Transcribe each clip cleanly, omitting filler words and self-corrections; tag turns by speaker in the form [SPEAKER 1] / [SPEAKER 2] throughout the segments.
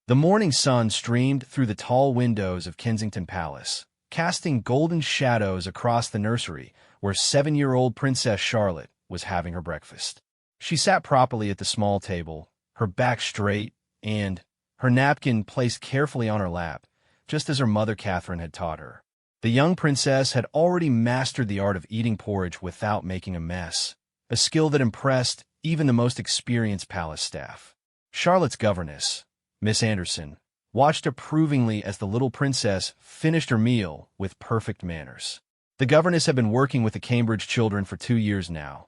[SPEAKER 1] The morning sun streamed through the tall windows of Kensington Palace, casting golden shadows across the nursery where 7-year-old Princess Charlotte was having her breakfast. She sat properly at the small table, her back straight, and her napkin placed carefully on her lap, just as her mother Catherine had taught her. The young princess had already mastered the art of eating porridge without making a mess, a skill that impressed even the most experienced palace staff. Charlotte's governess, Miss Anderson, watched approvingly as the little princess finished her meal with perfect manners. The governess had been working with the Cambridge children for 2 years now,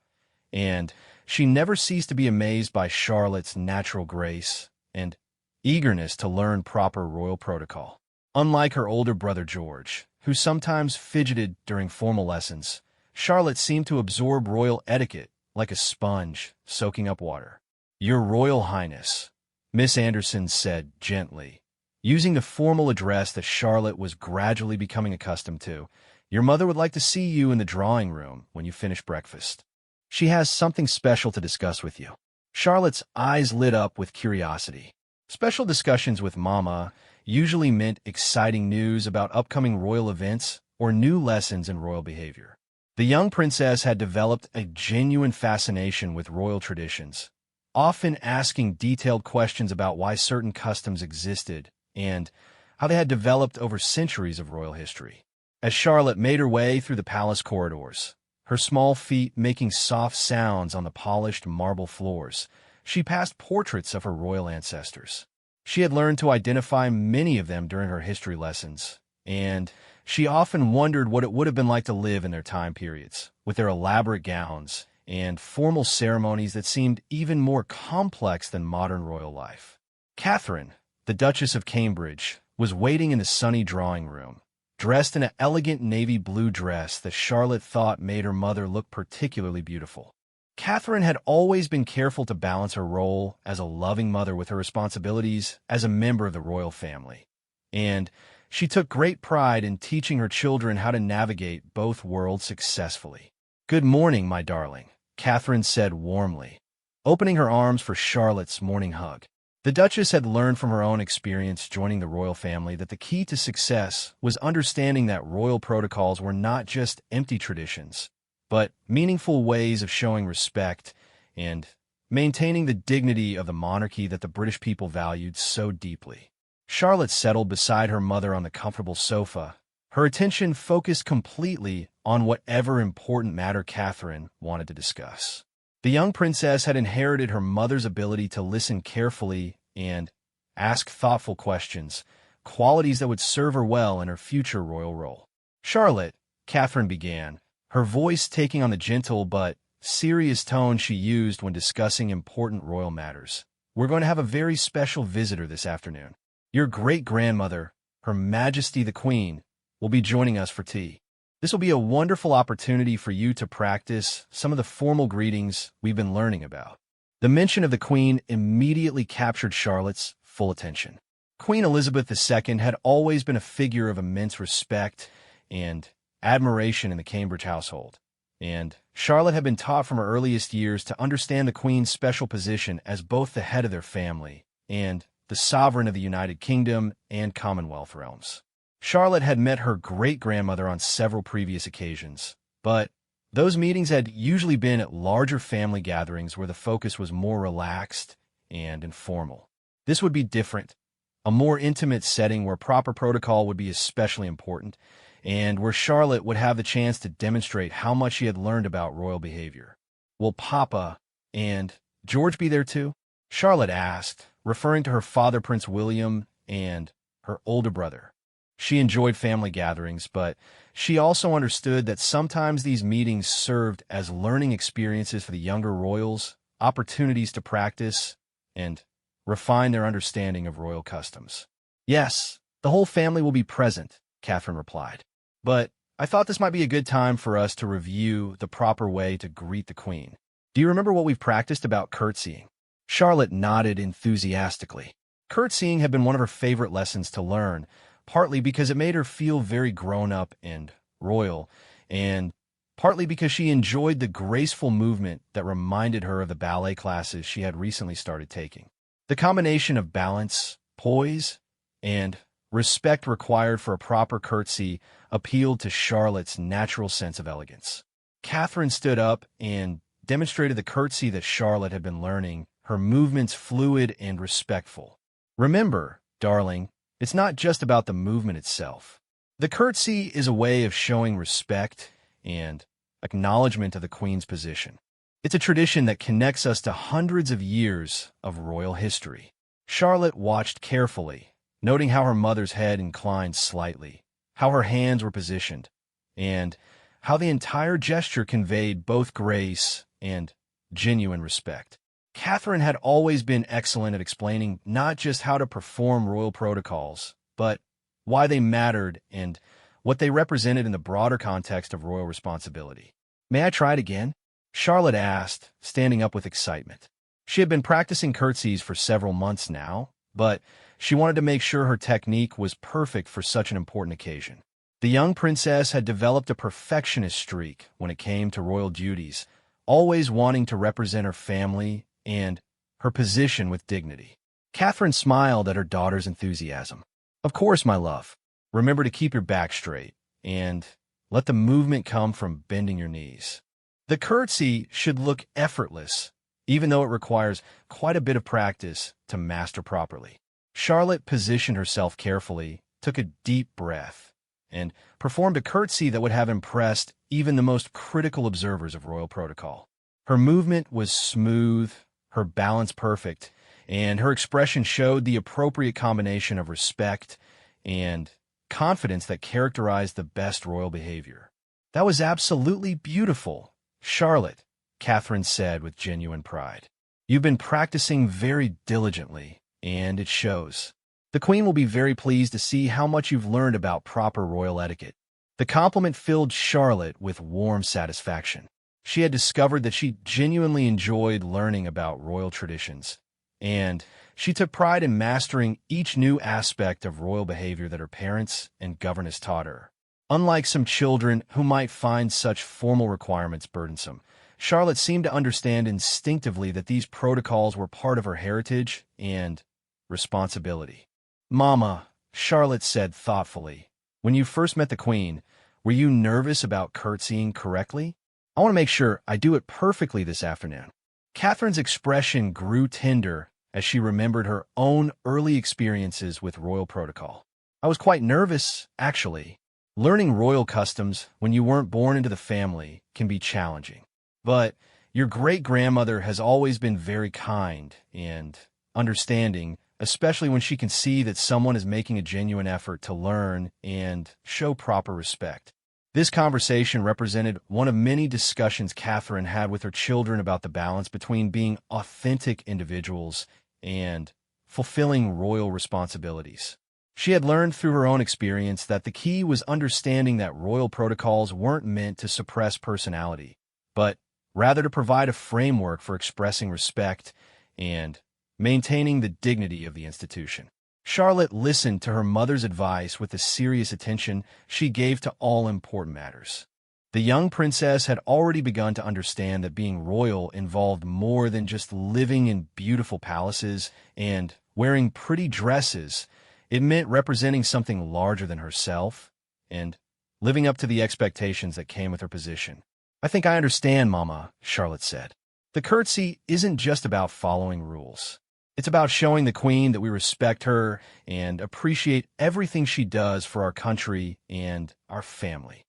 [SPEAKER 1] and she never ceased to be amazed by Charlotte's natural grace and eagerness to learn proper royal protocol. Unlike her older brother George, who sometimes fidgeted during formal lessons, Charlotte seemed to absorb royal etiquette like a sponge soaking up water. "Your Royal Highness," Miss Anderson said gently, using the formal address that Charlotte was gradually becoming accustomed to. "Your mother would like to see you in the drawing room when you finish breakfast. She has something special to discuss with you." Charlotte's eyes lit up with curiosity. Special discussions with Mama usually meant exciting news about upcoming royal events or new lessons in royal behavior. The young princess had developed a genuine fascination with royal traditions, often asking detailed questions about why certain customs existed and how they had developed over centuries of royal history. As Charlotte made her way through the palace corridors, her small feet making soft sounds on the polished marble floors, she passed portraits of her royal ancestors. She had learned to identify many of them during her history lessons, and she often wondered what it would have been like to live in their time periods, with their elaborate gowns and formal ceremonies that seemed even more complex than modern royal life. Catherine, the Duchess of Cambridge, was waiting in the sunny drawing room, dressed in an elegant navy blue dress that Charlotte thought made her mother look particularly beautiful. Catherine had always been careful to balance her role as a loving mother with her responsibilities as a member of the royal family, and she took great pride in teaching her children how to navigate both worlds successfully. "Good morning, my darling," Catherine said warmly, opening her arms for Charlotte's morning hug. The Duchess had learned from her own experience joining the royal family that the key to success was understanding that royal protocols were not just empty traditions, but meaningful ways of showing respect and maintaining the dignity of the monarchy that the British people valued so deeply. Charlotte settled beside her mother on the comfortable sofa, her attention focused completely on whatever important matter Catherine wanted to discuss. The young princess had inherited her mother's ability to listen carefully and ask thoughtful questions, qualities that would serve her well in her future royal role. "Charlotte," Catherine began, her voice taking on the gentle but serious tone she used when discussing important royal matters. "We're going to have a very special visitor this afternoon. Your great-grandmother, Her Majesty the Queen, will be joining us for tea. This will be a wonderful opportunity for you to practice some of the formal greetings we've been learning about." The mention of the Queen immediately captured Charlotte's full attention. Queen Elizabeth II had always been a figure of immense respect and admiration in the Cambridge household, and Charlotte had been taught from her earliest years to understand the Queen's special position as both the head of their family and the sovereign of the United Kingdom and Commonwealth realms. Charlotte had met her great-grandmother on several previous occasions, but those meetings had usually been at larger family gatherings where the focus was more relaxed and informal. This would be different, a more intimate setting where proper protocol would be especially important, and where Charlotte would have the chance to demonstrate how much she had learned about royal behavior. "Will Papa and George be there too?" Charlotte asked, referring to her father Prince William and her older brother. She enjoyed family gatherings, but she also understood that sometimes these meetings served as learning experiences for the younger royals, opportunities to practice and refine their understanding of royal customs. "Yes, the whole family will be present," Catherine replied. "But I thought this might be a good time for us to review the proper way to greet the Queen. Do you remember what we've practiced about curtsying?" Charlotte nodded enthusiastically. Curtsying had been one of her favorite lessons to learn, partly because it made her feel very grown-up and royal, and partly because she enjoyed the graceful movement that reminded her of the ballet classes she had recently started taking. The combination of balance, poise, and respect required for a proper curtsy appealed to Charlotte's natural sense of elegance. Catherine stood up and demonstrated the curtsy that Charlotte had been learning, her movements fluid and respectful. Remember, darling, it's not just about the movement itself. The curtsy is a way of showing respect and acknowledgement of the Queen's position. It's a tradition that connects us to hundreds of years of royal history. Charlotte watched carefully, noting how her mother's head inclined slightly, how her hands were positioned, and how the entire gesture conveyed both grace and genuine respect. Catherine had always been excellent at explaining not just how to perform royal protocols, but why they mattered and what they represented in the broader context of royal responsibility. "May I try it again?" Charlotte asked, standing up with excitement. She had been practicing curtsies for several months now, but she wanted to make sure her technique was perfect for such an important occasion. The young princess had developed a perfectionist streak when it came to royal duties, always wanting to represent her family and her position with dignity. Catherine smiled at her daughter's enthusiasm. "Of course, my love. Remember to keep your back straight, and let the movement come from bending your knees." The curtsy should look effortless, even though it requires quite a bit of practice to master properly. Charlotte positioned herself carefully, took a deep breath, and performed a curtsy that would have impressed even the most critical observers of royal protocol. Her movement was smooth, her balance perfect, and her expression showed the appropriate combination of respect and confidence that characterized the best royal behavior. "That was absolutely beautiful, Charlotte," Catherine said with genuine pride. "You've been practicing very diligently, and it shows. The Queen will be very pleased to see how much you've learned about proper royal etiquette." The compliment filled Charlotte with warm satisfaction. She had discovered that she genuinely enjoyed learning about royal traditions, and she took pride in mastering each new aspect of royal behavior that her parents and governess taught her. Unlike some children who might find such formal requirements burdensome, Charlotte seemed to understand instinctively that these protocols were part of her heritage and responsibility. "Mama," Charlotte said thoughtfully, "when you first met the Queen, were you nervous about curtsying correctly? I want to make sure I do it perfectly this afternoon." Catherine's expression grew tender as she remembered her own early experiences with royal protocol. "I was quite nervous, actually. Learning royal customs when you weren't born into the family can be challenging. But your great-grandmother has always been very kind and understanding, especially when she can see that someone is making a genuine effort to learn and show proper respect." This conversation represented one of many discussions Catherine had with her children about the balance between being authentic individuals and fulfilling royal responsibilities. She had learned through her own experience that the key was understanding that royal protocols weren't meant to suppress personality, but rather to provide a framework for expressing respect and maintaining the dignity of the institution. Charlotte listened to her mother's advice with the serious attention she gave to all important matters. The young princess had already begun to understand that being royal involved more than just living in beautiful palaces and wearing pretty dresses. It meant representing something larger than herself and living up to the expectations that came with her position. "I think I understand, Mama," Charlotte said. "The curtsy isn't just about following rules. It's about showing the Queen that we respect her and appreciate everything she does for our country and our family."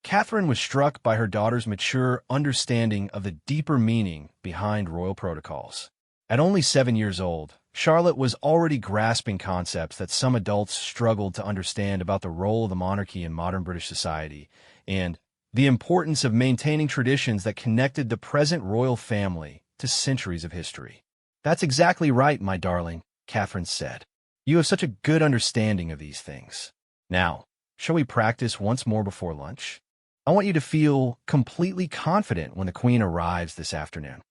[SPEAKER 1] Catherine was struck by her daughter's mature understanding of the deeper meaning behind royal protocols. At only 7 years old, Charlotte was already grasping concepts that some adults struggled to understand about the role of the monarchy in modern British society and the importance of maintaining traditions that connected the present royal family to centuries of history. "That's exactly right, my darling," Catherine said. "You have such a good understanding of these things. Now, shall we practice once more before lunch? I want you to feel completely confident when the Queen arrives this afternoon."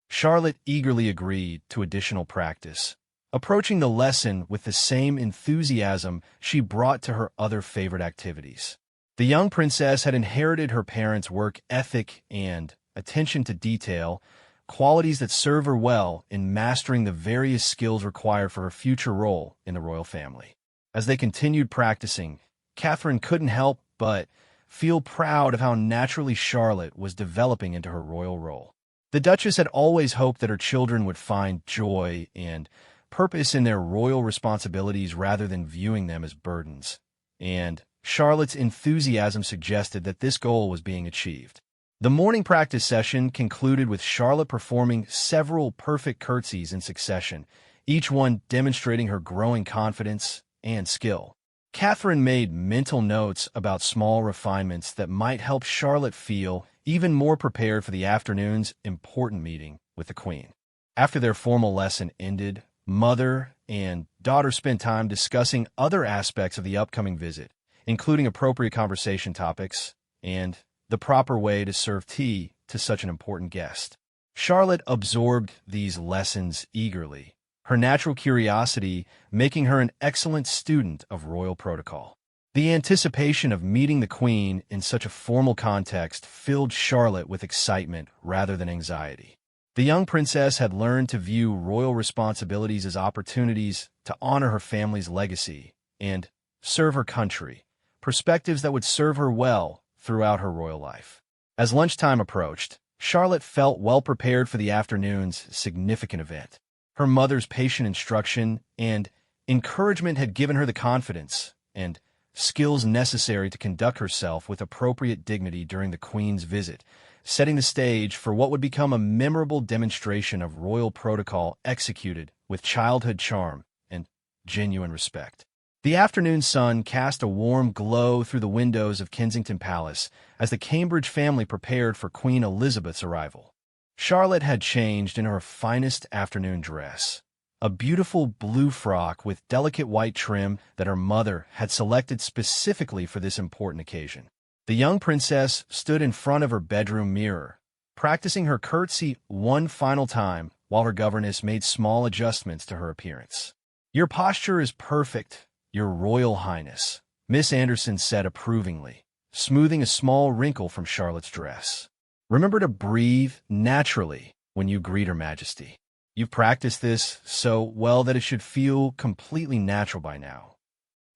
[SPEAKER 1] Charlotte eagerly agreed to additional practice, approaching the lesson with the same enthusiasm she brought to her other favorite activities. The young princess had inherited her parents' work ethic and attention to detail, qualities that serve her well in mastering the various skills required for her future role in the royal family. As they continued practicing, Catherine couldn't help but feel proud of how naturally Charlotte was developing into her royal role. The Duchess had always hoped that her children would find joy and purpose in their royal responsibilities rather than viewing them as burdens, and Charlotte's enthusiasm suggested that this goal was being achieved. The morning practice session concluded with Charlotte performing several perfect curtsies in succession, each one demonstrating her growing confidence and skill. Catherine made mental notes about small refinements that might help Charlotte feel even more prepared for the afternoon's important meeting with the Queen. After their formal lesson ended, mother and daughter spent time discussing other aspects of the upcoming visit, including appropriate conversation topics and the proper way to serve tea to such an important guest. Charlotte absorbed these lessons eagerly, her natural curiosity making her an excellent student of royal protocol. The anticipation of meeting the Queen in such a formal context filled Charlotte with excitement rather than anxiety. The young princess had learned to view royal responsibilities as opportunities to honor her family's legacy and serve her country, perspectives that would serve her well throughout her royal life. As lunchtime approached, Charlotte felt well prepared for the afternoon's significant event. Her mother's patient instruction and encouragement had given her the confidence and skills necessary to conduct herself with appropriate dignity during the Queen's visit, setting the stage for what would become a memorable demonstration of royal protocol executed with childhood charm and genuine respect. The afternoon sun cast a warm glow through the windows of Kensington Palace as the Cambridge family prepared for Queen Elizabeth's arrival. Charlotte had changed in her finest afternoon dress, a beautiful blue frock with delicate white trim that her mother had selected specifically for this important occasion. The young princess stood in front of her bedroom mirror, practicing her curtsy one final time while her governess made small adjustments to her appearance. "Your posture is perfect, Your Royal Highness," Miss Anderson said approvingly, smoothing a small wrinkle from Charlotte's dress. "Remember to breathe naturally when you greet Her Majesty. You've practiced this so well that it should feel completely natural by now."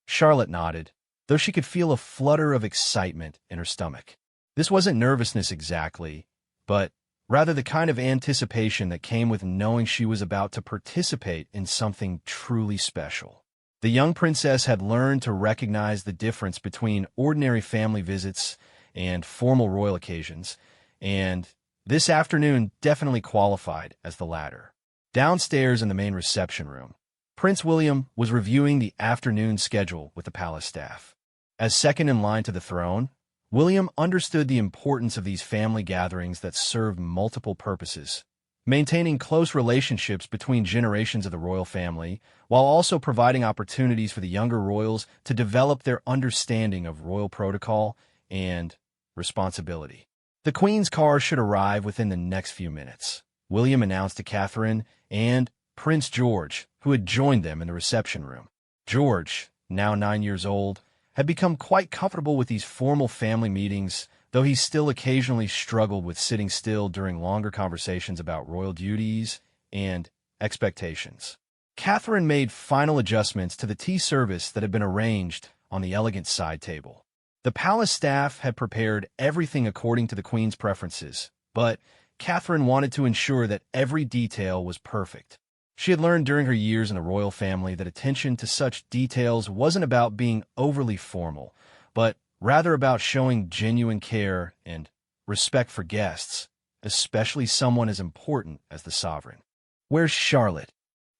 [SPEAKER 1] Charlotte nodded, though she could feel a flutter of excitement in her stomach. This wasn't nervousness exactly, but rather the kind of anticipation that came with knowing she was about to participate in something truly special. The young princess had learned to recognize the difference between ordinary family visits and formal royal occasions, and this afternoon definitely qualified as the latter. Downstairs in the main reception room, Prince William was reviewing the afternoon schedule with the palace staff. As second in line to the throne, William understood the importance of these family gatherings that served multiple purposes, maintaining close relationships between generations of the royal family, while also providing opportunities for the younger royals to develop their understanding of royal protocol and responsibility. The Queen's car should arrive within the next few minutes, William announced to Catherine and Prince George, who had joined them in the reception room. George, now 9 years old, had become quite comfortable with these formal family meetings, though he still occasionally struggled with sitting still during longer conversations about royal duties and expectations. Catherine made final adjustments to the tea service that had been arranged on the elegant side table. The palace staff had prepared everything according to the Queen's preferences, but Catherine wanted to ensure that every detail was perfect. She had learned during her years in the royal family that attention to such details wasn't about being overly formal, but rather about showing genuine care and respect for guests, especially someone as important as the sovereign. "Where's Charlotte?"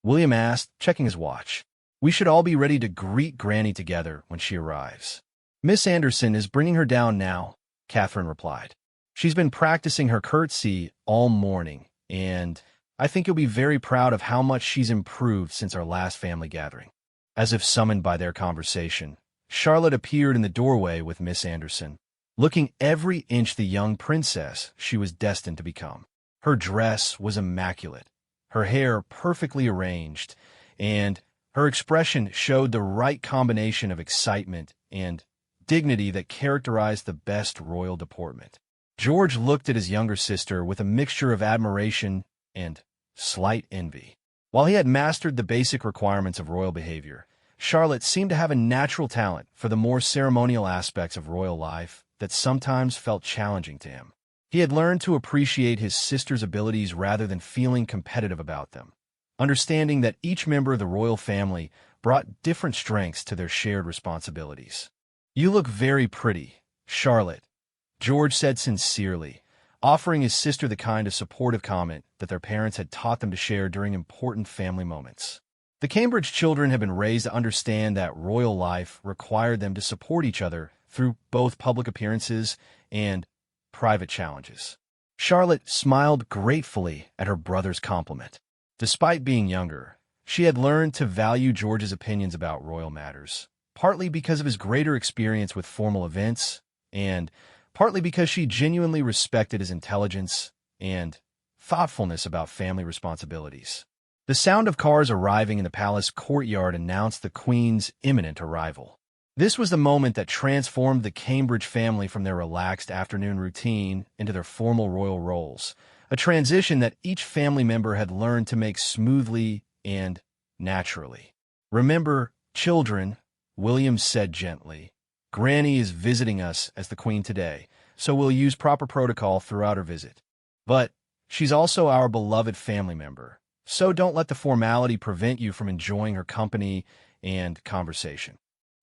[SPEAKER 1] William asked, checking his watch. "We should all be ready to greet Granny together when she arrives." "Miss Anderson is bringing her down now," Catherine replied. "She's been practicing her curtsy all morning, and I think you'll be very proud of how much she's improved since our last family gathering." As if summoned by their conversation, Charlotte appeared in the doorway with Miss Anderson, looking every inch the young princess she was destined to become. Her dress was immaculate, her hair perfectly arranged, and her expression showed the right combination of excitement and dignity that characterized the best royal deportment. George looked at his younger sister with a mixture of admiration and slight envy. While he had mastered the basic requirements of royal behavior, Charlotte seemed to have a natural talent for the more ceremonial aspects of royal life that sometimes felt challenging to him. He had learned to appreciate his sister's abilities rather than feeling competitive about them, understanding that each member of the royal family brought different strengths to their shared responsibilities. "You look very pretty, Charlotte," George said sincerely, offering his sister the kind of supportive comment that their parents had taught them to share during important family moments. The Cambridge children had been raised to understand that royal life required them to support each other through both public appearances and private challenges. Charlotte smiled gratefully at her brother's compliment. Despite being younger, she had learned to value George's opinions about royal matters, partly because of his greater experience with formal events, and partly because she genuinely respected his intelligence and thoughtfulness about family responsibilities. The sound of cars arriving in the palace courtyard announced the Queen's imminent arrival. This was the moment that transformed the Cambridge family from their relaxed afternoon routine into their formal royal roles, a transition that each family member had learned to make smoothly and naturally. "Remember, children," William said gently, "Granny is visiting us as the Queen today, so we'll use proper protocol throughout her visit. But she's also our beloved family member, so don't let the formality prevent you from enjoying her company and conversation."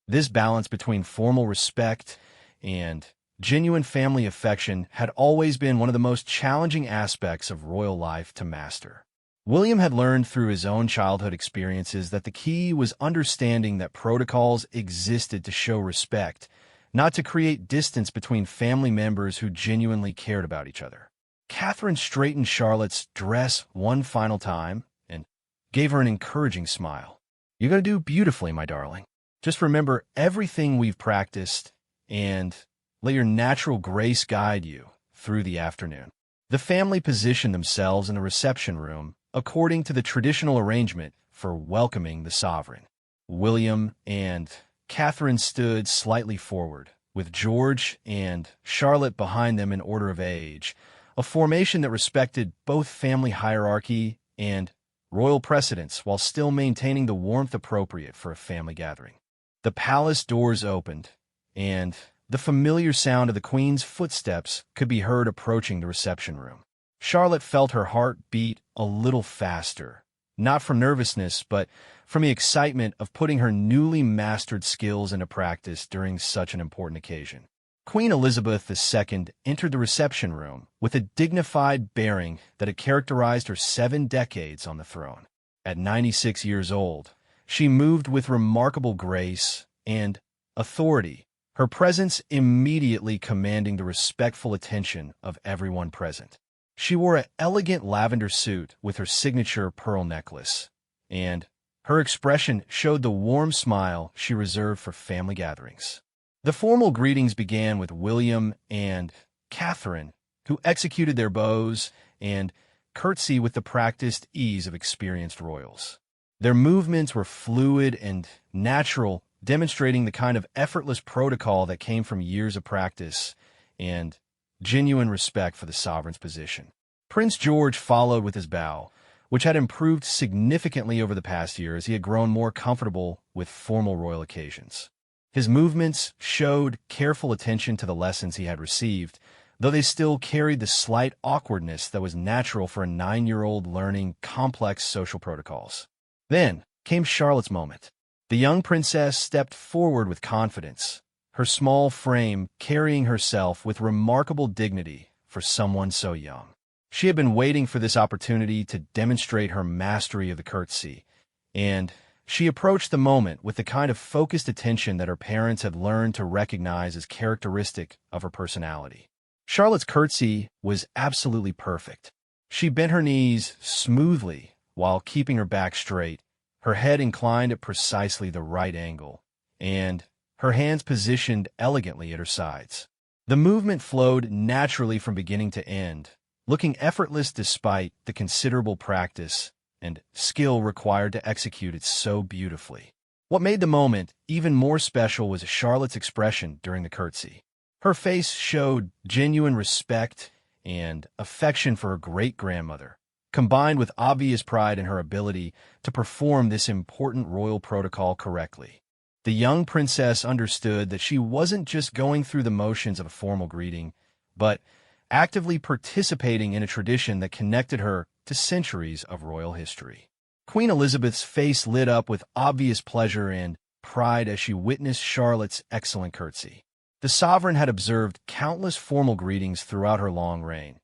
[SPEAKER 1] This balance between formal respect and genuine family affection had always been one of the most challenging aspects of royal life to master. William had learned through his own childhood experiences that the key was understanding that protocols existed to show respect, not to create distance between family members who genuinely cared about each other. Catherine straightened Charlotte's dress one final time and gave her an encouraging smile. "You're going to do beautifully, my darling. Just remember everything we've practiced and let your natural grace guide you through the afternoon." The family positioned themselves in the reception room according to the traditional arrangement for welcoming the sovereign. William and Catherine stood slightly forward, with George and Charlotte behind them in order of age, a formation that respected both family hierarchy and royal precedents while still maintaining the warmth appropriate for a family gathering. The palace doors opened, and the familiar sound of the Queen's footsteps could be heard approaching the reception room. Charlotte felt her heart beat a little faster, not from nervousness, but from the excitement of putting her newly mastered skills into practice during such an important occasion. Queen Elizabeth II entered the reception room with a dignified bearing that had characterized her 7 decades on the throne. At 96 years old, she moved with remarkable grace and authority, her presence immediately commanding the respectful attention of everyone present. She wore an elegant lavender suit with her signature pearl necklace, and her expression showed the warm smile she reserved for family gatherings. The formal greetings began with William and Catherine, who executed their bows and curtsy with the practiced ease of experienced royals. Their movements were fluid and natural, demonstrating the kind of effortless protocol that came from years of practice and genuine respect for the sovereign's position. Prince George followed with his bow, which had improved significantly over the past year as he had grown more comfortable with formal royal occasions. His movements showed careful attention to the lessons he had received, though they still carried the slight awkwardness that was natural for a 9-year-old learning complex social protocols. Then came Charlotte's moment. The young princess stepped forward with confidence, her small frame carrying herself with remarkable dignity for someone so young. She had been waiting for this opportunity to demonstrate her mastery of the curtsy, and she approached the moment with the kind of focused attention that her parents had learned to recognize as characteristic of her personality. Charlotte's curtsy was absolutely perfect. She bent her knees smoothly while keeping her back straight, her head inclined at precisely the right angle, and her hands positioned elegantly at her sides. The movement flowed naturally from beginning to end, looking effortless despite the considerable practice and skill required to execute it so beautifully. What made the moment even more special was Charlotte's expression during the curtsy. Her face showed genuine respect and affection for her great-grandmother, combined with obvious pride in her ability to perform this important royal protocol correctly. The young princess understood that she wasn't just going through the motions of a formal greeting, but actively participating in a tradition that connected her to centuries of royal history. Queen Elizabeth's face lit up with obvious pleasure and pride as she witnessed Charlotte's excellent curtsy. The sovereign had observed countless formal greetings throughout her long reign,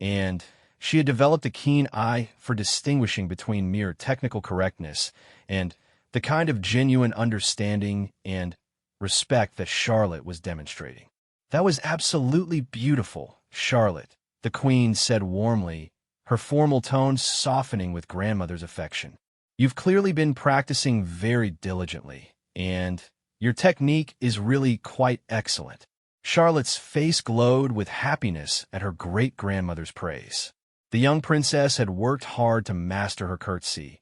[SPEAKER 1] and she had developed a keen eye for distinguishing between mere technical correctness and the kind of genuine understanding and respect that Charlotte was demonstrating. "That was absolutely beautiful, Charlotte," the Queen said warmly, her formal tones softening with grandmother's affection. "You've clearly been practicing very diligently, and your technique is really quite excellent." Charlotte's face glowed with happiness at her great-grandmother's praise. The young princess had worked hard to master her curtsy,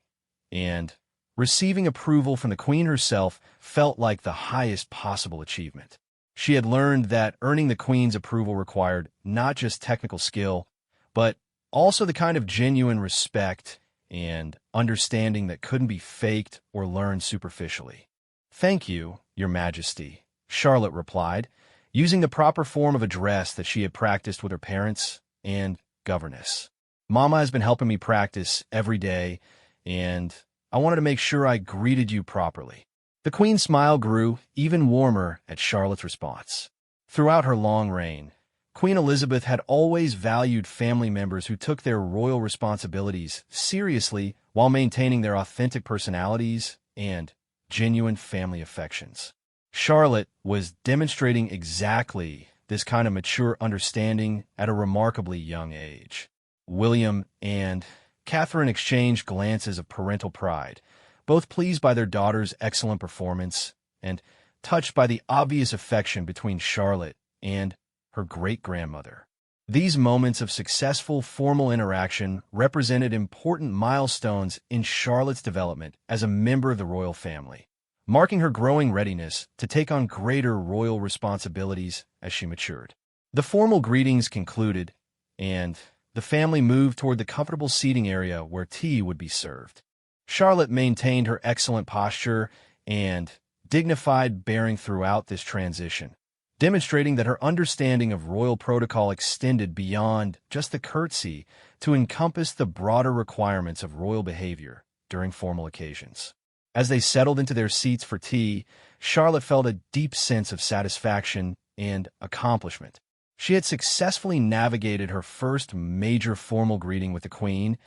[SPEAKER 1] and receiving approval from the Queen herself felt like the highest possible achievement. She had learned that earning the Queen's approval required not just technical skill, but also the kind of genuine respect and understanding that couldn't be faked or learned superficially. "Thank you, Your Majesty," Charlotte replied, using the proper form of address that she had practiced with her parents and governess. "Mama has been helping me practice every day, and I wanted to make sure I greeted you properly." The Queen's smile grew even warmer at Charlotte's response. Throughout her long reign, Queen Elizabeth had always valued family members who took their royal responsibilities seriously while maintaining their authentic personalities and genuine family affections. Charlotte was demonstrating exactly this kind of mature understanding at a remarkably young age. William and Catherine exchanged glances of parental pride, both pleased by their daughter's excellent performance and touched by the obvious affection between Charlotte and her great-grandmother. These moments of successful formal interaction represented important milestones in Charlotte's development as a member of the royal family, marking her growing readiness to take on greater royal responsibilities as she matured. The formal greetings concluded, and the family moved toward the comfortable seating area where tea would be served. Charlotte maintained her excellent posture and dignified bearing throughout this transition, demonstrating that her understanding of royal protocol extended beyond just the curtsy to encompass the broader requirements of royal behavior during formal occasions. As they settled into their seats for tea, Charlotte felt a deep sense of satisfaction and accomplishment. She had successfully navigated her first major formal greeting with the Queen,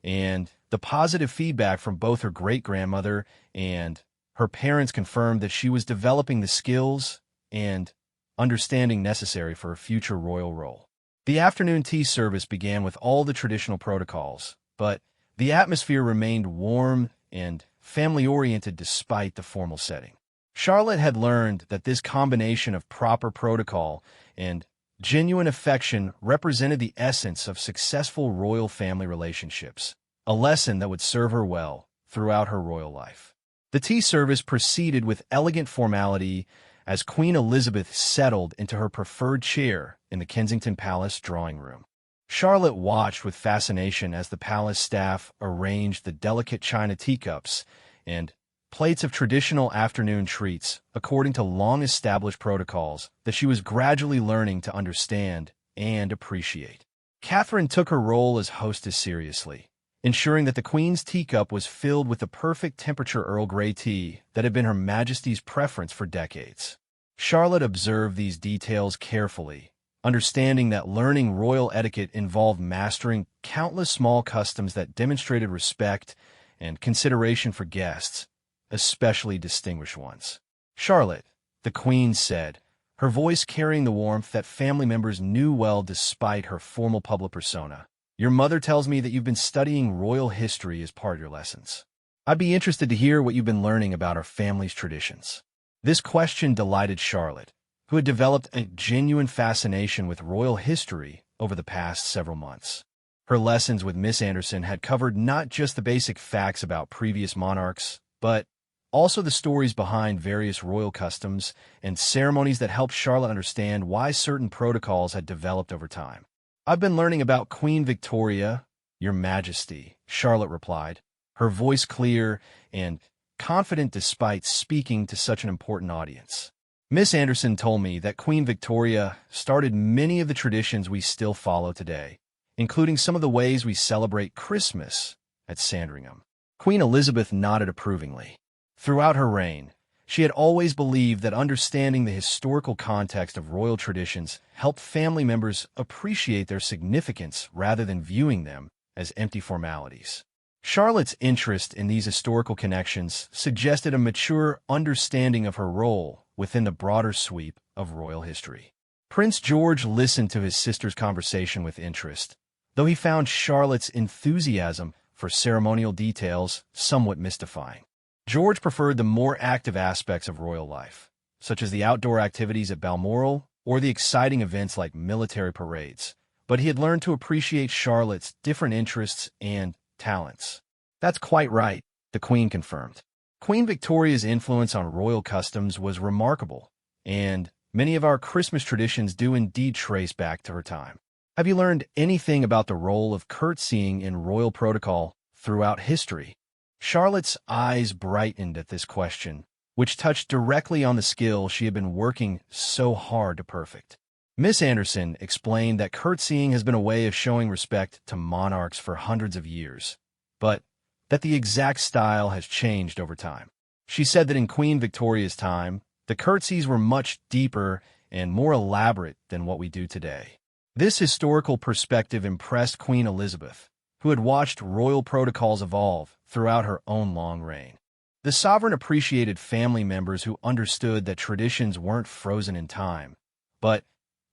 [SPEAKER 1] and the positive feedback from both her great-grandmother and her parents confirmed that she was developing the skills and understanding necessary for a future royal role. The afternoon tea service began with all the traditional protocols, but the atmosphere remained warm and family-oriented despite the formal setting. Charlotte had learned that this combination of proper protocol and genuine affection represented the essence of successful royal family relationships, a lesson that would serve her well throughout her royal life. The tea service proceeded with elegant formality as Queen Elizabeth settled into her preferred chair in the Kensington Palace drawing room. Charlotte watched with fascination as the palace staff arranged the delicate china teacups and plates of traditional afternoon treats according to long-established protocols that she was gradually learning to understand and appreciate. Catherine took her role as hostess seriously, ensuring that the Queen's teacup was filled with the perfect temperature Earl Grey tea that had been Her Majesty's preference for decades. Charlotte observed these details carefully, understanding that learning royal etiquette involved mastering countless small customs that demonstrated respect and consideration for guests, especially distinguished ones. "Charlotte," the Queen said, her voice carrying the warmth that family members knew well despite her formal public persona. "Your mother tells me that you've been studying royal history as part of your lessons. I'd be interested to hear what you've been learning about our family's traditions." This question delighted Charlotte, who had developed a genuine fascination with royal history over the past several months. Her lessons with Miss Anderson had covered not just the basic facts about previous monarchs, but also the stories behind various royal customs and ceremonies that helped Charlotte understand why certain protocols had developed over time. "I've been learning about Queen Victoria, Your Majesty," Charlotte replied, her voice clear and confident despite speaking to such an important audience. "Miss Anderson told me that Queen Victoria started many of the traditions we still follow today, including some of the ways we celebrate Christmas at Sandringham." Queen Elizabeth nodded approvingly. Throughout her reign, she had always believed that understanding the historical context of royal traditions helped family members appreciate their significance rather than viewing them as empty formalities. Charlotte's interest in these historical connections suggested a mature understanding of her role within the broader sweep of royal history. Prince George listened to his sister's conversation with interest, though he found Charlotte's enthusiasm for ceremonial details somewhat mystifying. George preferred the more active aspects of royal life, such as the outdoor activities at Balmoral or the exciting events like military parades, but he had learned to appreciate Charlotte's different interests and talents. "That's quite right," the Queen confirmed. "Queen Victoria's influence on royal customs was remarkable, and many of our Christmas traditions do indeed trace back to her time. Have you learned anything about the role of curtsying in royal protocol throughout history?" Charlotte's eyes brightened at this question, which touched directly on the skill she had been working so hard to perfect. Miss Anderson explained that curtsying has been a way of showing respect to monarchs for hundreds of years, but that the exact style has changed over time. She said that in Queen Victoria's time, the curtsies were much deeper and more elaborate than what we do today. This historical perspective impressed Queen Elizabeth, who had watched royal protocols evolve throughout her own long reign. The sovereign appreciated family members who understood that traditions weren't frozen in time, but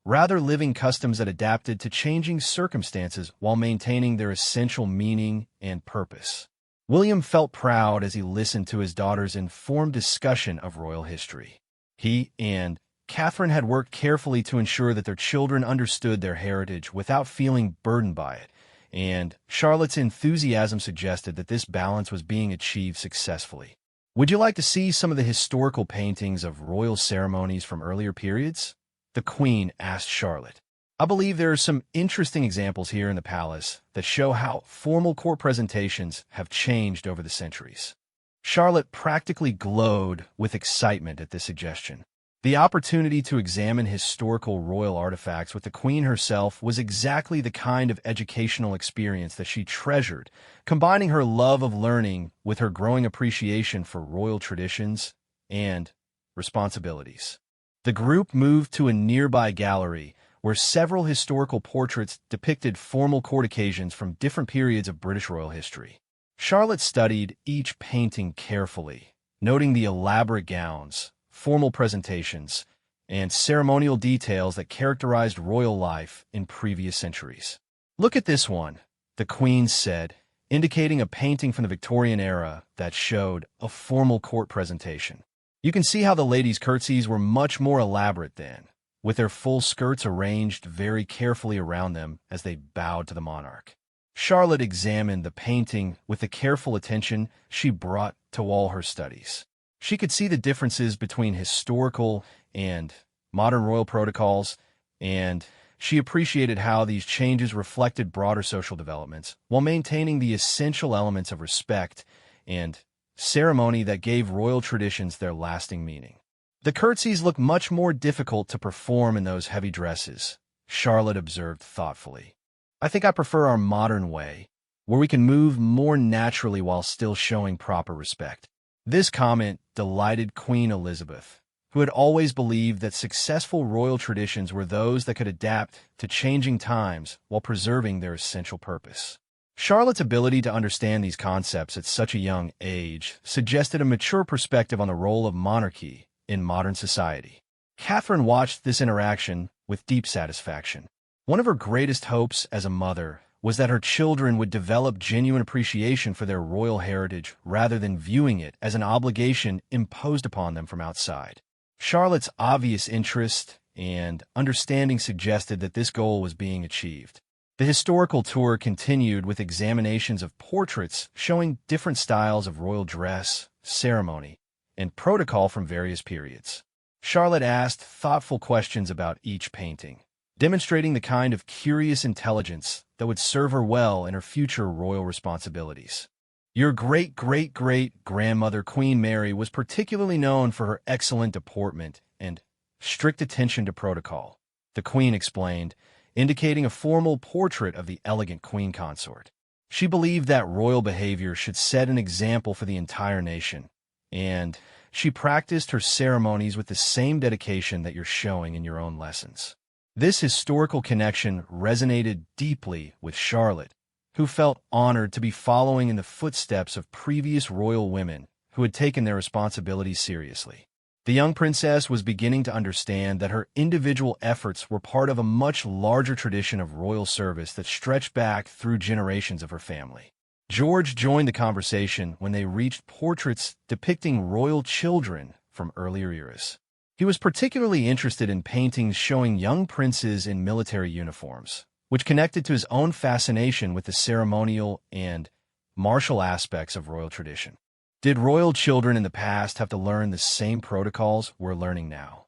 [SPEAKER 1] rather living customs that adapted to changing circumstances while maintaining their essential meaning and purpose. William felt proud as he listened to his daughter's informed discussion of royal history. He and Catherine had worked carefully to ensure that their children understood their heritage without feeling burdened by it, and Charlotte's enthusiasm suggested that this balance was being achieved successfully. "Would you like to see some of the historical paintings of royal ceremonies from earlier periods?" the Queen asked Charlotte. "I believe there are some interesting examples here in the palace that show how formal court presentations have changed over the centuries." Charlotte practically glowed with excitement at this suggestion. The opportunity to examine historical royal artifacts with the Queen herself was exactly the kind of educational experience that she treasured, combining her love of learning with her growing appreciation for royal traditions and responsibilities. The group moved to a nearby gallery where several historical portraits depicted formal court occasions from different periods of British royal history. Charlotte studied each painting carefully, noting the elaborate gowns, formal presentations, and ceremonial details that characterized royal life in previous centuries. "Look at this one," the Queen said, indicating a painting from the Victorian era that showed a formal court presentation. "You can see how the ladies' curtsies were much more elaborate then, with their full skirts arranged very carefully around them as they bowed to the monarch." Charlotte examined the painting with the careful attention she brought to all her studies. She could see the differences between historical and modern royal protocols, and she appreciated how these changes reflected broader social developments while maintaining the essential elements of respect and ceremony that gave royal traditions their lasting meaning. "The curtsies look much more difficult to perform in those heavy dresses," Charlotte observed thoughtfully. "I think I prefer our modern way, where we can move more naturally while still showing proper respect." This comment delighted Queen Elizabeth, who had always believed that successful royal traditions were those that could adapt to changing times while preserving their essential purpose. Charlotte's ability to understand these concepts at such a young age suggested a mature perspective on the role of monarchy in modern society. Catherine watched this interaction with deep satisfaction. One of her greatest hopes as a mother was that her children would develop genuine appreciation for their royal heritage rather than viewing it as an obligation imposed upon them from outside. Charlotte's obvious interest and understanding suggested that this goal was being achieved. The historical tour continued with examinations of portraits showing different styles of royal dress, ceremony, and protocol from various periods. Charlotte asked thoughtful questions about each painting, demonstrating the kind of curious intelligence that would serve her well in her future royal responsibilities. Your great-great-great-grandmother Queen Mary was particularly known for her excellent deportment and strict attention to protocol, the Queen explained, indicating a formal portrait of the elegant Queen consort. She believed that royal behavior should set an example for the entire nation, and she practiced her ceremonies with the same dedication that you're showing in your own lessons. This historical connection resonated deeply with Charlotte, who felt honored to be following in the footsteps of previous royal women who had taken their responsibilities seriously. The young princess was beginning to understand that her individual efforts were part of a much larger tradition of royal service that stretched back through generations of her family. George joined the conversation when they reached portraits depicting royal children from earlier eras. He was particularly interested in paintings showing young princes in military uniforms, which connected to his own fascination with the ceremonial and martial aspects of royal tradition. Did royal children in the past have to learn the same protocols we're learning now?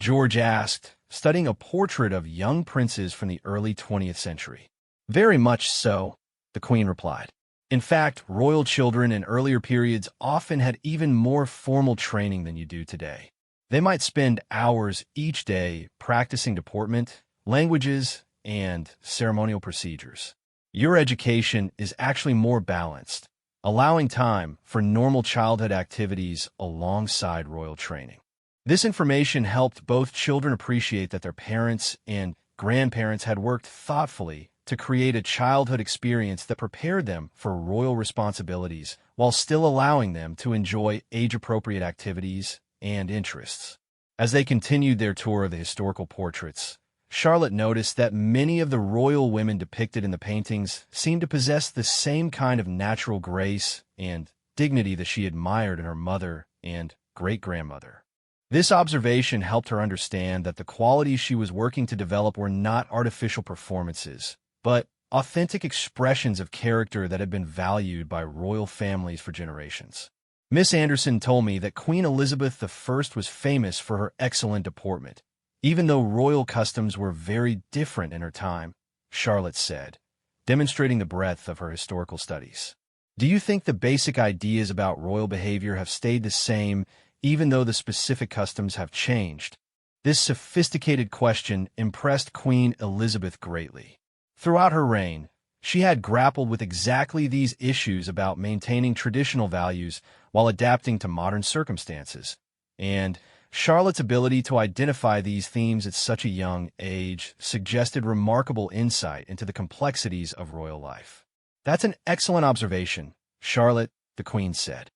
[SPEAKER 1] George asked, studying a portrait of young princes from the early 20th century. Very much so, the Queen replied. In fact, royal children in earlier periods often had even more formal training than you do today. They might spend hours each day practicing deportment, languages, and ceremonial procedures. Your education is actually more balanced, allowing time for normal childhood activities alongside royal training. This information helped both children appreciate that their parents and grandparents had worked thoughtfully to create a childhood experience that prepared them for royal responsibilities while still allowing them to enjoy age-appropriate activities and interests. As they continued their tour of the historical portraits, Charlotte noticed that many of the royal women depicted in the paintings seemed to possess the same kind of natural grace and dignity that she admired in her mother and great-grandmother. This observation helped her understand that the qualities she was working to develop were not artificial performances, but authentic expressions of character that had been valued by royal families for generations. Miss Anderson told me that Queen Elizabeth I was famous for her excellent deportment, even though royal customs were very different in her time, Charlotte said, demonstrating the breadth of her historical studies. Do you think the basic ideas about royal behavior have stayed the same even though the specific customs have changed? This sophisticated question impressed Queen Elizabeth greatly. Throughout her reign, she had grappled with exactly these issues about maintaining traditional values while adapting to modern circumstances, and Charlotte's ability to identify these themes at such a young age suggested remarkable insight into the complexities of royal life. That's an excellent observation, Charlotte, the Queen said.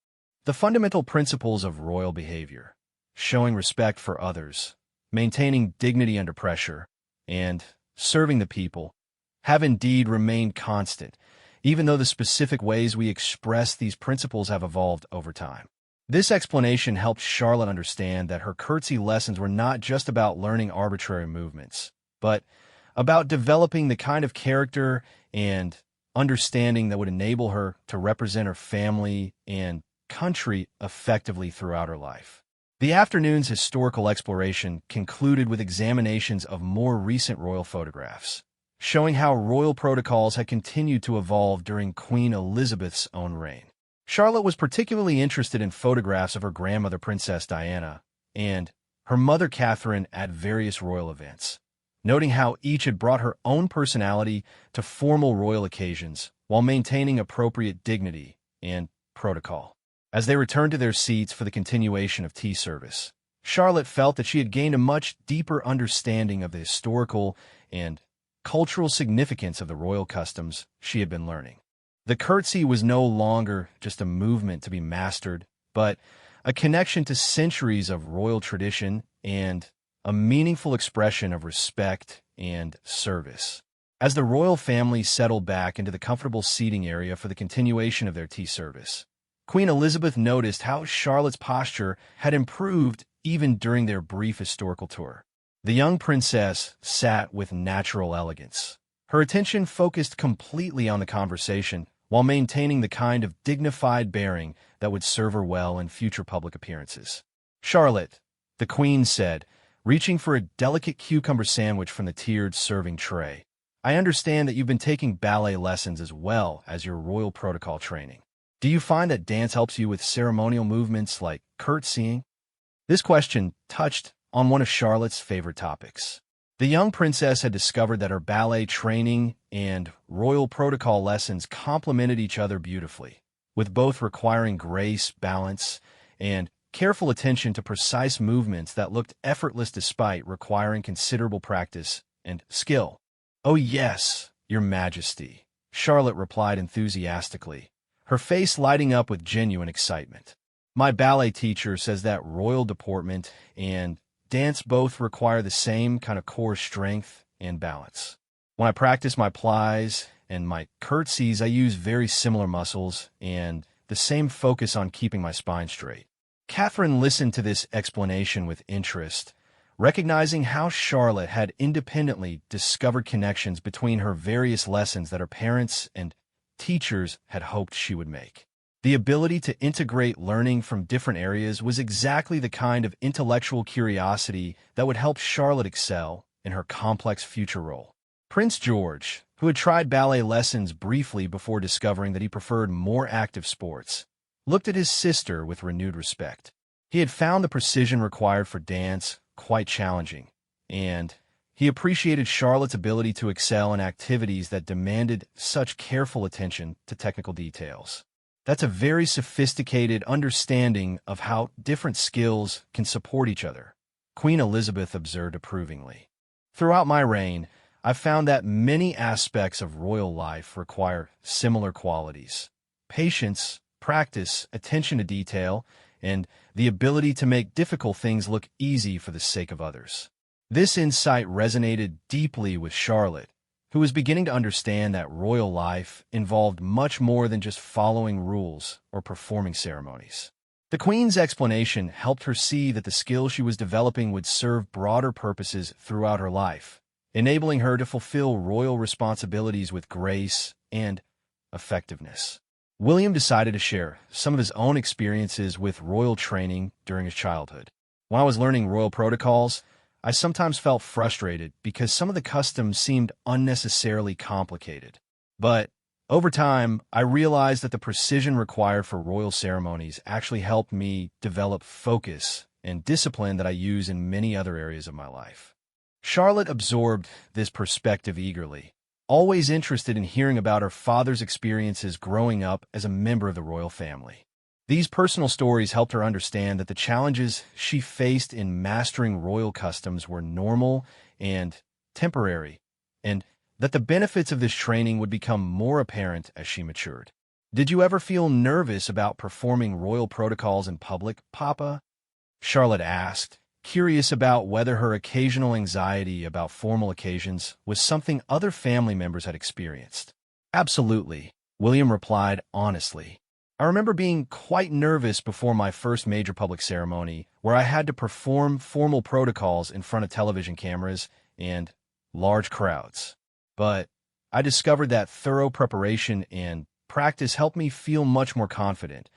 [SPEAKER 1] The fundamental principles of royal behavior, showing respect for others, maintaining dignity under pressure, and serving the people, have indeed remained constant, even though the specific ways we express these principles have evolved over time. This explanation helped Charlotte understand that her curtsy lessons were not just about learning arbitrary movements, but about developing the kind of character and understanding that would enable her to represent her family and country effectively throughout her life. The afternoon's historical exploration concluded with examinations of more recent royal photographs, showing how royal protocols had continued to evolve during Queen Elizabeth's own reign. Charlotte was particularly interested in photographs of her grandmother, Princess Diana, and her mother, Catherine, at various royal events, noting how each had brought her own personality to formal royal occasions while maintaining appropriate dignity and protocol. As they returned to their seats for the continuation of tea service, Charlotte felt that she had gained a much deeper understanding of the historical and cultural significance of the royal customs she had been learning. The curtsy was no longer just a movement to be mastered, but a connection to centuries of royal tradition and a meaningful expression of respect and service. As the royal family settled back into the comfortable seating area for the continuation of their tea service, Queen Elizabeth noticed how Charlotte's posture had improved even during their brief historical tour. The young princess sat with natural elegance, her attention focused completely on the conversation, while maintaining the kind of dignified bearing that would serve her well in future public appearances. "Charlotte," the Queen said, reaching for a delicate cucumber sandwich from the tiered serving tray, "I understand that you've been taking ballet lessons as well as your royal protocol training. Do you find that dance helps you with ceremonial movements like curtsying?" This question touched on one of Charlotte's favorite topics. The young princess had discovered that her ballet training and royal protocol lessons complemented each other beautifully, with both requiring grace, balance, and careful attention to precise movements that looked effortless despite requiring considerable practice and skill. "Oh yes, Your Majesty," Charlotte replied enthusiastically, her face lighting up with genuine excitement. "My ballet teacher says that royal deportment and dance both require the same kind of core strength and balance. When I practice my plies and my curtsies, I use very similar muscles and the same focus on keeping my spine straight." Catherine listened to this explanation with interest, recognizing how Charlotte had independently discovered connections between her various lessons that her parents and teachers had hoped she would make. The ability to integrate learning from different areas was exactly the kind of intellectual curiosity that would help Charlotte excel in her complex future role. Prince George, who had tried ballet lessons briefly before discovering that he preferred more active sports, looked at his sister with renewed respect. He had found the precision required for dance quite challenging, and he appreciated Charlotte's ability to excel in activities that demanded such careful attention to technical details. "That's a very sophisticated understanding of how different skills can support each other," Queen Elizabeth observed approvingly. "Throughout my reign, I've found that many aspects of royal life require similar qualities: patience, practice, attention to detail, and the ability to make difficult things look easy for the sake of others." This insight resonated deeply with Charlotte, who was beginning to understand that royal life involved much more than just following rules or performing ceremonies. The Queen's explanation helped her see that the skills she was developing would serve broader purposes throughout her life, enabling her to fulfill royal responsibilities with grace and effectiveness. William decided to share some of his own experiences with royal training during his childhood. "When I was learning royal protocols, I sometimes felt frustrated because some of the customs seemed unnecessarily complicated. But over time, I realized that the precision required for royal ceremonies actually helped me develop focus and discipline that I use in many other areas of my life." Charlotte absorbed this perspective eagerly, always interested in hearing about her father's experiences growing up as a member of the royal family. These personal stories helped her understand that the challenges she faced in mastering royal customs were normal and temporary, and that the benefits of this training would become more apparent as she matured. "Did you ever feel nervous about performing royal protocols in public, Papa?" Charlotte asked, curious about whether her occasional anxiety about formal occasions was something other family members had experienced. "Absolutely," William replied honestly. "I remember being quite nervous before my first major public ceremony, where I had to perform formal protocols in front of television cameras and large crowds. But I discovered that thorough preparation and practice helped me feel much more confident,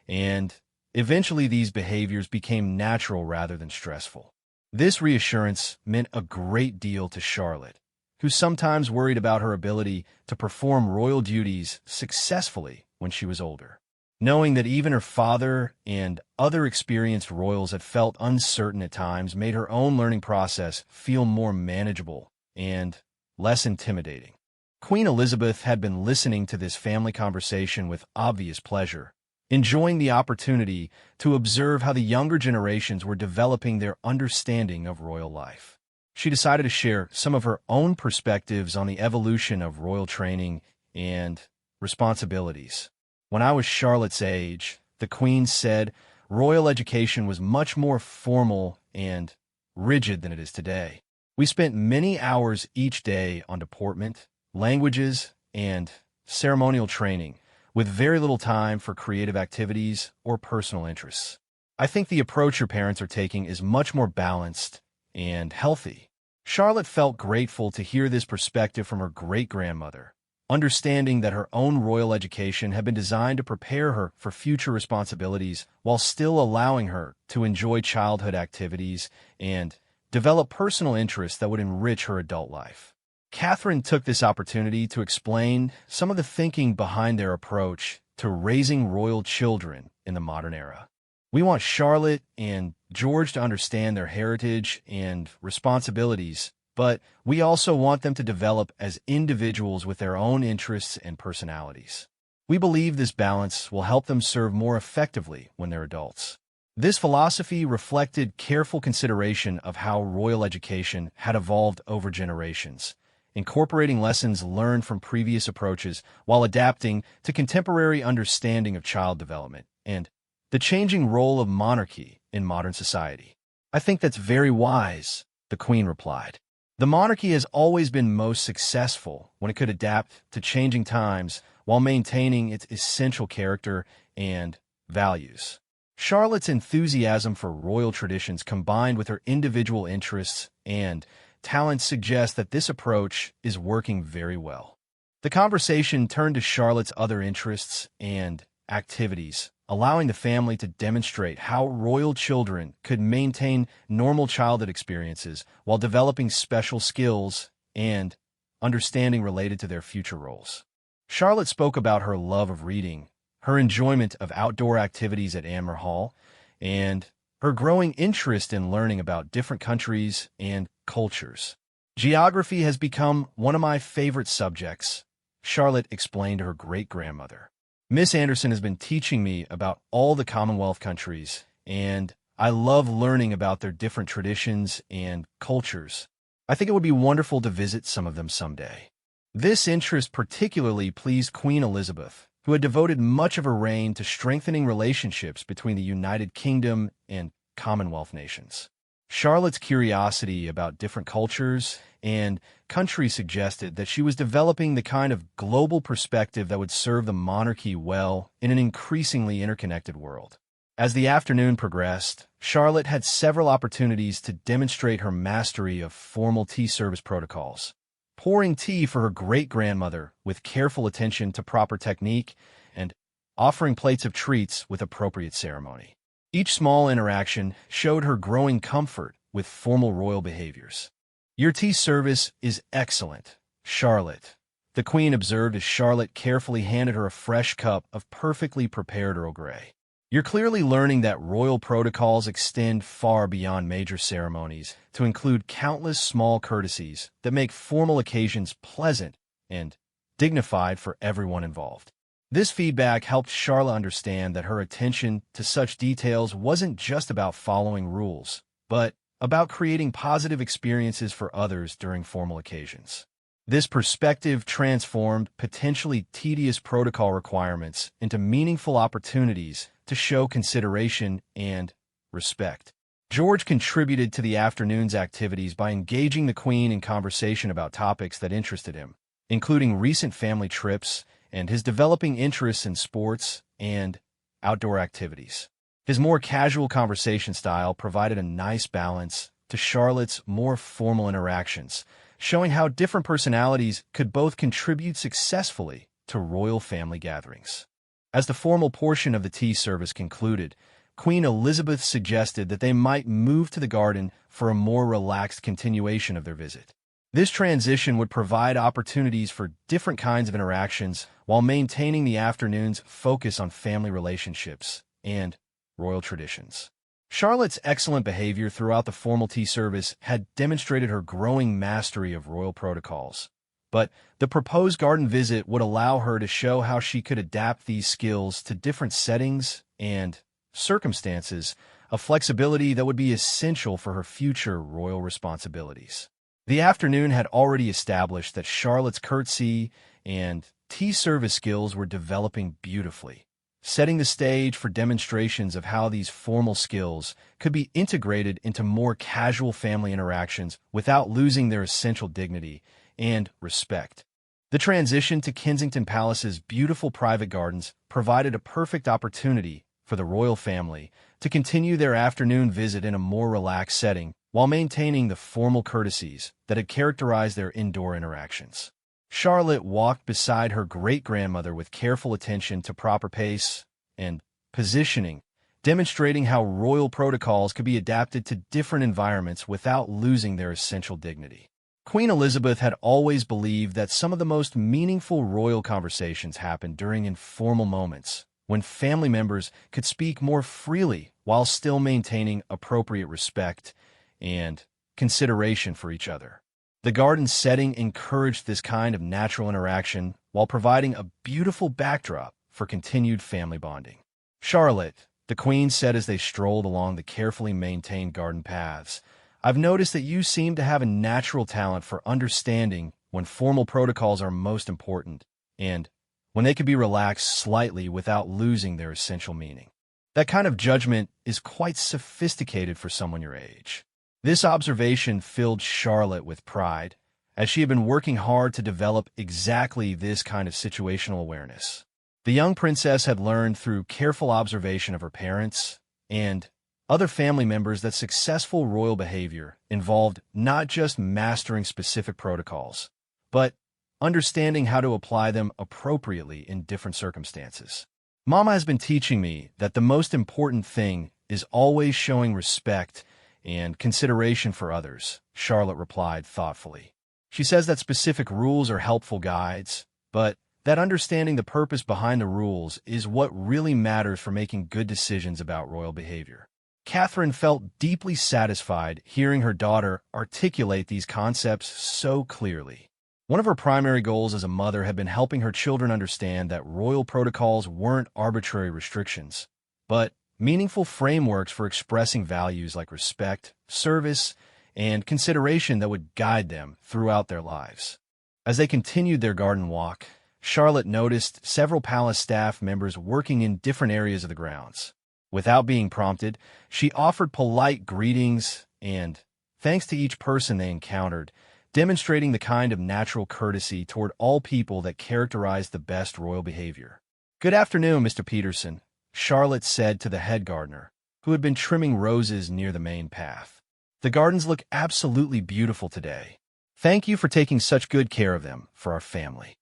[SPEAKER 1] and eventually these behaviors became natural rather than stressful." This reassurance meant a great deal to Charlotte, who sometimes worried about her ability to perform royal duties successfully when she was older. Knowing that even her father and other experienced royals had felt uncertain at times made her own learning process feel more manageable and less intimidating. Queen Elizabeth had been listening to this family conversation with obvious pleasure, enjoying the opportunity to observe how the younger generations were developing their understanding of royal life. She decided to share some of her own perspectives on the evolution of royal training and responsibilities. "When I was Charlotte's age," the Queen said, "royal education was much more formal and rigid than it is today. We spent many hours each day on deportment, languages, and ceremonial training, with very little time for creative activities or personal interests. I think the approach your parents are taking is much more balanced and healthy." Charlotte felt grateful to hear this perspective from her great-grandmother, understanding that her own royal education had been designed to prepare her for future responsibilities while still allowing her to enjoy childhood activities and develop personal interests that would enrich her adult life. Catherine took this opportunity to explain some of the thinking behind their approach to raising royal children in the modern era. We want Charlotte and George to understand their heritage and responsibilities, but we also want them to develop as individuals with their own interests and personalities. We believe this balance will help them serve more effectively when they're adults. This philosophy reflected careful consideration of how royal education had evolved over generations, incorporating lessons learned from previous approaches while adapting to contemporary understanding of child development and the changing role of monarchy in modern society. I think that's very wise, the Queen replied. The monarchy has always been most successful when it could adapt to changing times while maintaining its essential character and values. Charlotte's enthusiasm for royal traditions combined with her individual interests and talents suggests that this approach is working very well. The conversation turned to Charlotte's other interests and activities, allowing the family to demonstrate how royal children could maintain normal childhood experiences while developing special skills and understanding related to their future roles. Charlotte spoke about her love of reading, her enjoyment of outdoor activities at Amer Hall, and her growing interest in learning about different countries and cultures. Geography has become one of my favorite subjects, Charlotte explained to her great-grandmother. Miss Anderson has been teaching me about all the Commonwealth countries, and I love learning about their different traditions and cultures. I think it would be wonderful to visit some of them someday. This interest particularly pleased Queen Elizabeth, who had devoted much of her reign to strengthening relationships between the United Kingdom and Commonwealth nations. Charlotte's curiosity about different cultures and countries suggested that she was developing the kind of global perspective that would serve the monarchy well in an increasingly interconnected world. As the afternoon progressed, Charlotte had several opportunities to demonstrate her mastery of formal tea service protocols, pouring tea for her great-grandmother with careful attention to proper technique and offering plates of treats with appropriate ceremony. Each small interaction showed her growing comfort with formal royal behaviors. "Your tea service is excellent, Charlotte," the Queen observed as Charlotte carefully handed her a fresh cup of perfectly prepared Earl Grey. "You're clearly learning that royal protocols extend far beyond major ceremonies to include countless small courtesies that make formal occasions pleasant and dignified for everyone involved." This feedback helped Charlotte understand that her attention to such details wasn't just about following rules, but about creating positive experiences for others during formal occasions. This perspective transformed potentially tedious protocol requirements into meaningful opportunities to show consideration and respect. George contributed to the afternoon's activities by engaging the Queen in conversation about topics that interested him, including recent family trips and his developing interests in sports and outdoor activities. His more casual conversation style provided a nice balance to Charlotte's more formal interactions, showing how different personalities could both contribute successfully to royal family gatherings. As the formal portion of the tea service concluded, Queen Elizabeth suggested that they might move to the garden for a more relaxed continuation of their visit. This transition would provide opportunities for different kinds of interactions while maintaining the afternoon's focus on family relationships and royal traditions. Charlotte's excellent behavior throughout the formal tea service had demonstrated her growing mastery of royal protocols, but the proposed garden visit would allow her to show how she could adapt these skills to different settings and circumstances, a flexibility that would be essential for her future royal responsibilities. The afternoon had already established that Charlotte's curtsy and tea service skills were developing beautifully, setting the stage for demonstrations of how these formal skills could be integrated into more casual family interactions without losing their essential dignity and respect. The transition to Kensington Palace's beautiful private gardens provided a perfect opportunity for the royal family to continue their afternoon visit in a more relaxed setting while maintaining the formal courtesies that had characterized their indoor interactions. Charlotte walked beside her great-grandmother with careful attention to proper pace and positioning, demonstrating how royal protocols could be adapted to different environments without losing their essential dignity. Queen Elizabeth had always believed that some of the most meaningful royal conversations happened during informal moments, when family members could speak more freely while still maintaining appropriate respect and consideration for each other. The garden setting encouraged this kind of natural interaction while providing a beautiful backdrop for continued family bonding. "Charlotte," the Queen said as they strolled along the carefully maintained garden paths, "I've noticed that you seem to have a natural talent for understanding when formal protocols are most important and when they can be relaxed slightly without losing their essential meaning. That kind of judgment is quite sophisticated for someone your age." This observation filled Charlotte with pride, as she had been working hard to develop exactly this kind of situational awareness. The young princess had learned through careful observation of her parents and other family members that successful royal behavior involved not just mastering specific protocols, but understanding how to apply them appropriately in different circumstances. "Mama has been teaching me that the most important thing is always showing respect and consideration for others," Charlotte replied thoughtfully. "She says that specific rules are helpful guides, but that understanding the purpose behind the rules is what really matters for making good decisions about royal behavior." Catherine felt deeply satisfied hearing her daughter articulate these concepts so clearly. One of her primary goals as a mother had been helping her children understand that royal protocols weren't arbitrary restrictions, but meaningful frameworks for expressing values like respect, service, and consideration that would guide them throughout their lives. As they continued their garden walk, Charlotte noticed several palace staff members working in different areas of the grounds. Without being prompted, she offered polite greetings and thanks to each person they encountered, demonstrating the kind of natural courtesy toward all people that characterized the best royal behavior. "Good afternoon, Mr. Peterson," Charlotte said to the head gardener, who had been trimming roses near the main path. "The gardens look absolutely beautiful today. Thank you for taking such good care of them for our family."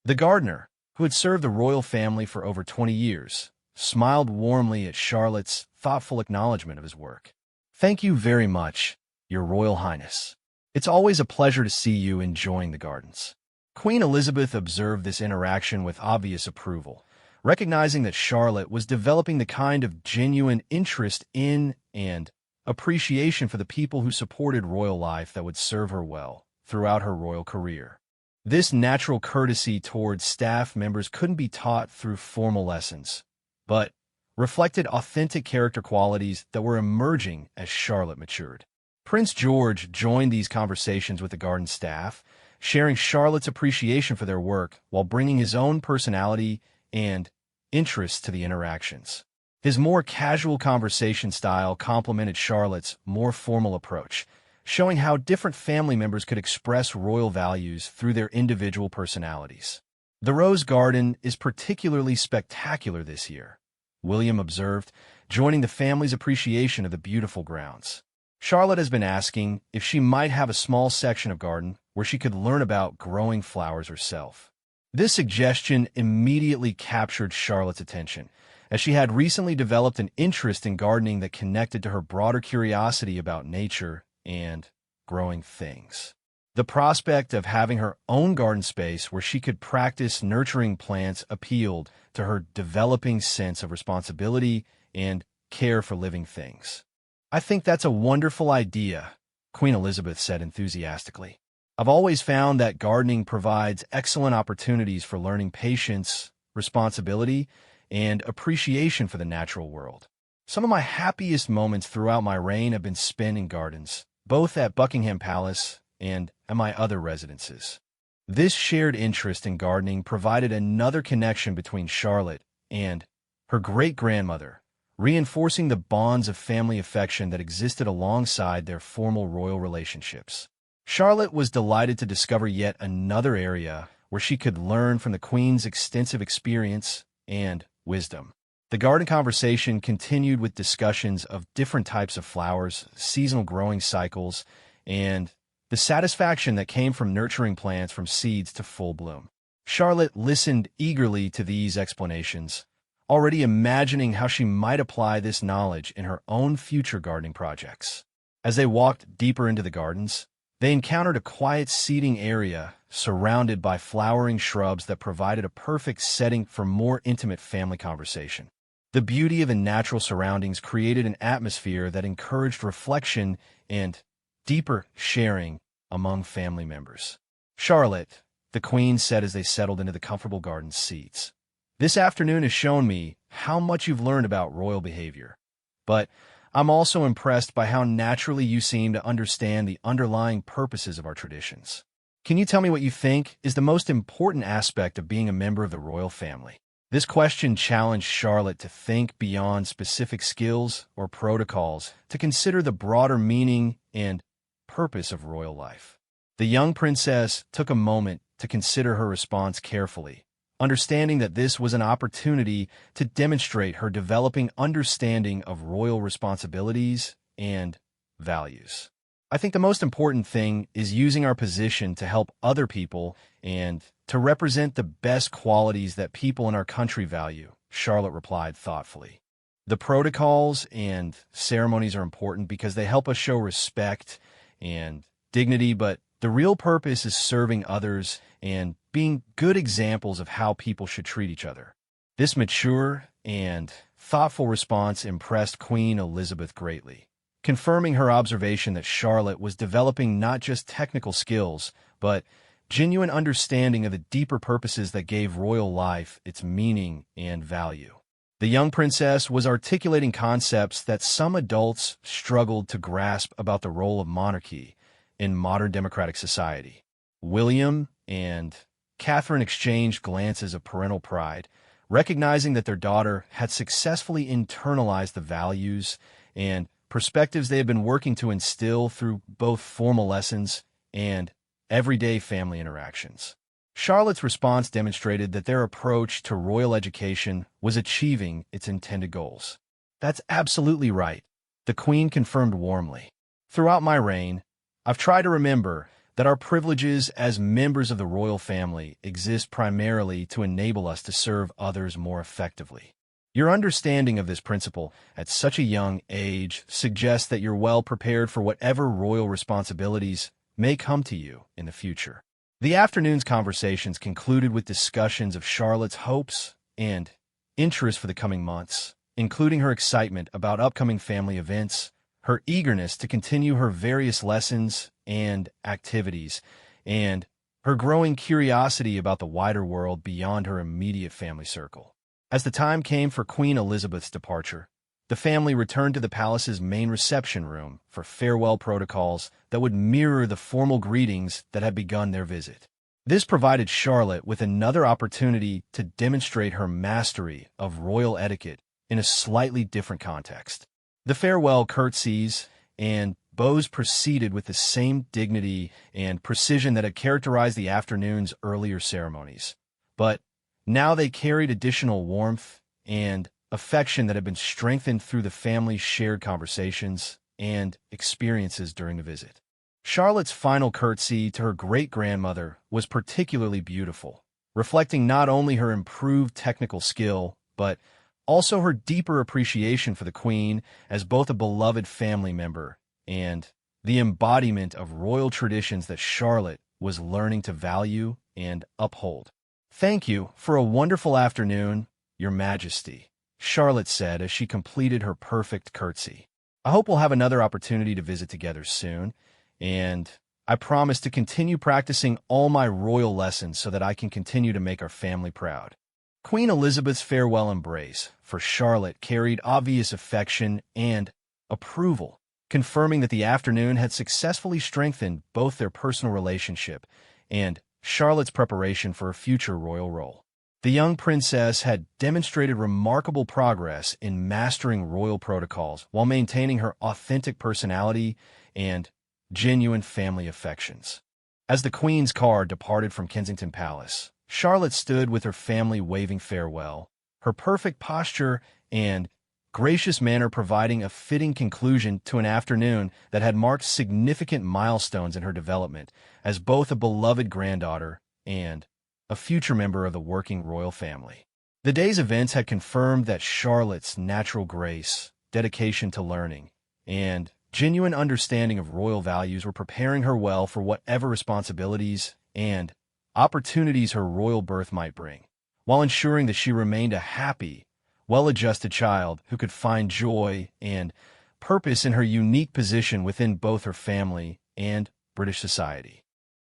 [SPEAKER 1] The gardener, who had served the royal family for over 20 years, smiled warmly at Charlotte's thoughtful acknowledgement of his work. "Thank you very much, Your Royal Highness. It's always a pleasure to see you enjoying the gardens." Queen Elizabeth observed this interaction with obvious approval, recognizing that Charlotte was developing the kind of genuine interest in and appreciation for the people who supported royal life that would serve her well throughout her royal career. This natural courtesy towards staff members couldn't be taught through formal lessons, but reflected authentic character qualities that were emerging as Charlotte matured. Prince George joined these conversations with the garden staff, sharing Charlotte's appreciation for their work while bringing his own personality and interest to the interactions. His more casual conversation style complemented Charlotte's more formal approach, showing how different family members could express royal values through their individual personalities. "The Rose Garden is particularly spectacular this year," William observed, joining the family's appreciation of the beautiful grounds. Charlotte has been asking if she might have a small section of garden where she could learn about growing flowers herself. This suggestion immediately captured Charlotte's attention, as she had recently developed an interest in gardening that connected to her broader curiosity about nature and growing things. The prospect of having her own garden space where she could practice nurturing plants appealed to her developing sense of responsibility and care for living things. "I think that's a wonderful idea," Queen Elizabeth said enthusiastically. "I've always found that gardening provides excellent opportunities for learning patience, responsibility, and appreciation for the natural world. Some of my happiest moments throughout my reign have been spent in gardens, both at Buckingham Palace and at my other residences." This shared interest in gardening provided another connection between Charlotte and her great-grandmother, reinforcing the bonds of family affection that existed alongside their formal royal relationships. Charlotte was delighted to discover yet another area where she could learn from the Queen's extensive experience and wisdom. The garden conversation continued with discussions of different types of flowers, seasonal growing cycles, and the satisfaction that came from nurturing plants from seeds to full bloom. Charlotte listened eagerly to these explanations, already imagining how she might apply this knowledge in her own future gardening projects. As they walked deeper into the gardens, they encountered a quiet seating area surrounded by flowering shrubs that provided a perfect setting for more intimate family conversation. The beauty of the natural surroundings created an atmosphere that encouraged reflection and deeper sharing among family members. Charlotte, the queen said as they settled into the comfortable garden seats, "This afternoon has shown me how much you've learned about royal behavior. But I'm also impressed by how naturally you seem to understand the underlying purposes of our traditions. Can you tell me what you think is the most important aspect of being a member of the royal family?" This question challenged Charlotte to think beyond specific skills or protocols to consider the broader meaning and purpose of royal life. The young princess took a moment to consider her response carefully, understanding that this was an opportunity to demonstrate her developing understanding of royal responsibilities and values. "I think the most important thing is using our position to help other people and to represent the best qualities that people in our country value," Charlotte replied thoughtfully. "The protocols and ceremonies are important because they help us show respect and dignity, but the real purpose is serving others and being good examples of how people should treat each other." This mature and thoughtful response impressed Queen Elizabeth greatly, confirming her observation that Charlotte was developing not just technical skills, but genuine understanding of the deeper purposes that gave royal life its meaning and value. The young princess was articulating concepts that some adults struggled to grasp about the role of monarchy in modern democratic society. William and Catherine exchanged glances of parental pride, recognizing that their daughter had successfully internalized the values and perspectives they had been working to instill through both formal lessons and everyday family interactions. Charlotte's response demonstrated that their approach to royal education was achieving its intended goals. "That's absolutely right," the Queen confirmed warmly. "Throughout my reign, I've tried to remember that our privileges as members of the royal family exist primarily to enable us to serve others more effectively. Your understanding of this principle at such a young age suggests that you're well prepared for whatever royal responsibilities may come to you in the future." The afternoon's conversations concluded with discussions of Charlotte's hopes and interests for the coming months, including her excitement about upcoming family events, her eagerness to continue her various lessons and activities, and her growing curiosity about the wider world beyond her immediate family circle. As the time came for Queen Elizabeth's departure, the family returned to the palace's main reception room for farewell protocols that would mirror the formal greetings that had begun their visit. This provided Charlotte with another opportunity to demonstrate her mastery of royal etiquette in a slightly different context. The farewell curtsies and bows proceeded with the same dignity and precision that had characterized the afternoon's earlier ceremonies, but now they carried additional warmth and affection that had been strengthened through the family's shared conversations and experiences during the visit. Charlotte's final curtsy to her great-grandmother was particularly beautiful, reflecting not only her improved technical skill, but also her deeper appreciation for the Queen as both a beloved family member and the embodiment of royal traditions that Charlotte was learning to value and uphold. "Thank you for a wonderful afternoon, Your Majesty," Charlotte said as she completed her perfect curtsy. "I hope we'll have another opportunity to visit together soon, and I promise to continue practicing all my royal lessons so that I can continue to make our family proud." Queen Elizabeth's farewell embrace for Charlotte carried obvious affection and approval, confirming that the afternoon had successfully strengthened both their personal relationship and Charlotte's preparation for a future royal role. The young princess had demonstrated remarkable progress in mastering royal protocols while maintaining her authentic personality and genuine family affections. As the Queen's car departed from Kensington Palace, Charlotte stood with her family waving farewell, her perfect posture and gracious manner providing a fitting conclusion to an afternoon that had marked significant milestones in her development as both a beloved granddaughter and a future member of the working royal family. The day's events had confirmed that Charlotte's natural grace, dedication to learning, and genuine understanding of royal values were preparing her well for whatever responsibilities and opportunities her royal birth might bring, while ensuring that she remained a happy, well-adjusted child who could find joy and purpose in her unique position within both her family and British society.